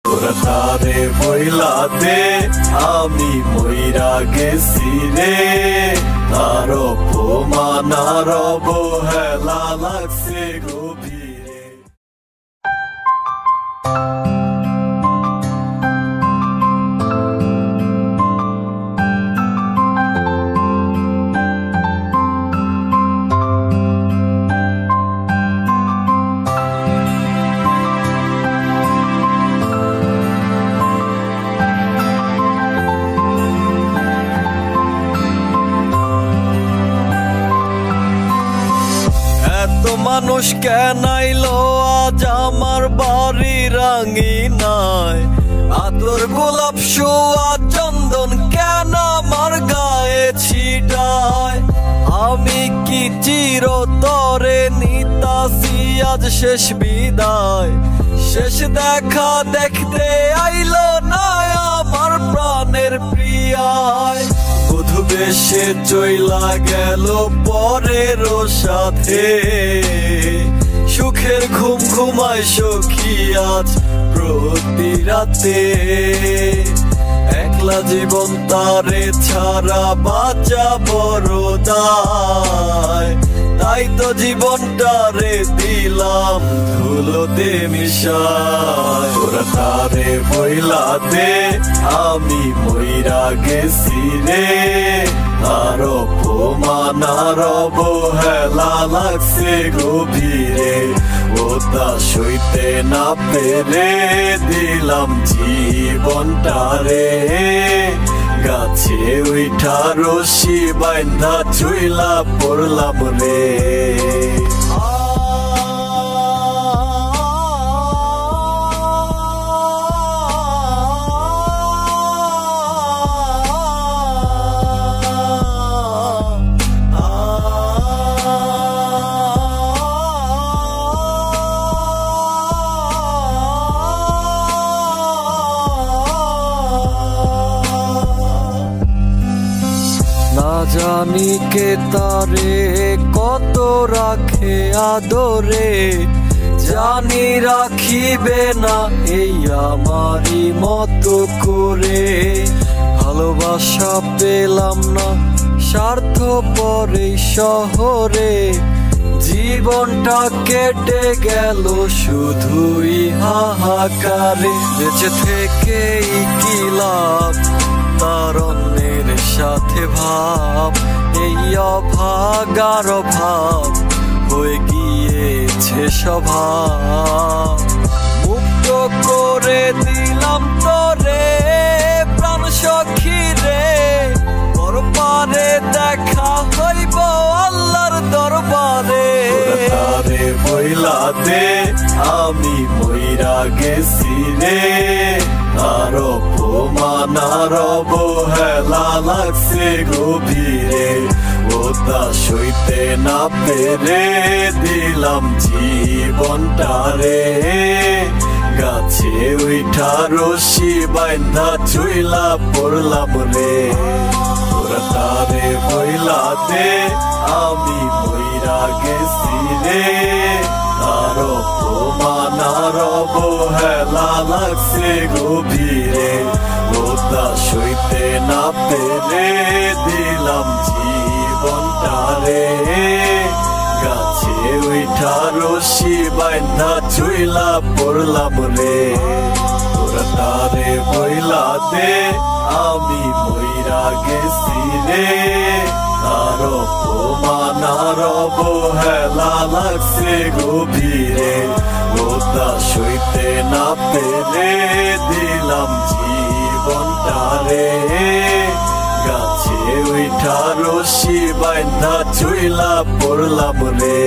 তোরা তারে বইলা দে আমি মইরা গেছি রে, তার অপমান আর অবহেলা লাগছে গভীরে। মানুষ কেন আইলো আজ আমার বাড়ির আঙিনায়, আতর গোলাপ সোয়া চন্দন কেন আমার গায়ে ছিটায়। আমি কি চিরতরে নিতাছি আজ শেষ বিদায়, শেষ দেখা দেখতে আইলো না আমার প্রাণের প্রিয়ায়। বধূ বেশে চইলা গেল পরের সাথে, সুখের ঘুম ঘুমায় সখী আজ প্রতি রাতে। একলা জীবন তারে ছাড়া বাঁচা বড় দায়, তাই তো জীবনটারে দিলাম ধুলোতে মিশায়। তোরা তারে বইলা দে আমি মইরা গেছি রে, আর অপমান আর অবহেলা লাগছে গভীরে। ও তা সইতে না পেরে দিলাম জীবনটারে, গাছে উইঠা রশি বাইন্ধা চুইলা পড়লাম রে। জানি কে তারে কত রাখে আদরে, জানি রাখিবে না এই আমারই মতো করে। ভালোবাসা পেলাম না স্বার্থপর এই শহরে, জীবনটা কেটে গেল শুধুই হাহাকারে। বেঁচে থেকেই কি লাভ তার অন্যের সাথে ভাব, এই অভাগার অভাব হয়ে গিয়েছে স্বভাব। মুক্ত করে দিলাম তোরে প্রাণ সখী রে, পরপারে দেখা হইব আল্লাহর দরবারে। তারে বইলা দে আমি মইরা গেছি রে, তার অপমান আর অবহেলা লাগছে গভীরে। ও তা সইতে না পেরে দিলাম জীবনটারে, গাছে উইঠা রশি বাইন্ধা চুইলা পড়লাম রে। তোরা তারে বইলা দে আমি মইরা গেছি রে, তার অপমান আর অবহেলা লাগছে গভীরে। ও তা সইতে না পেরে দিলাম জীবনটারে, গাছে উইঠা রশি বাইন্ধা চুইলা পড়লাম রে। তোরা তারে বইলা দে আমি মইরা গেছি রে, তার অপমান আর অবহেলা লাগছে গভীরে। ও তা সইতে না পেরে দিলাম জীবনটারে, গাছে উইঠা রশি বাইন্ধা চুইলা পড়লাম রে।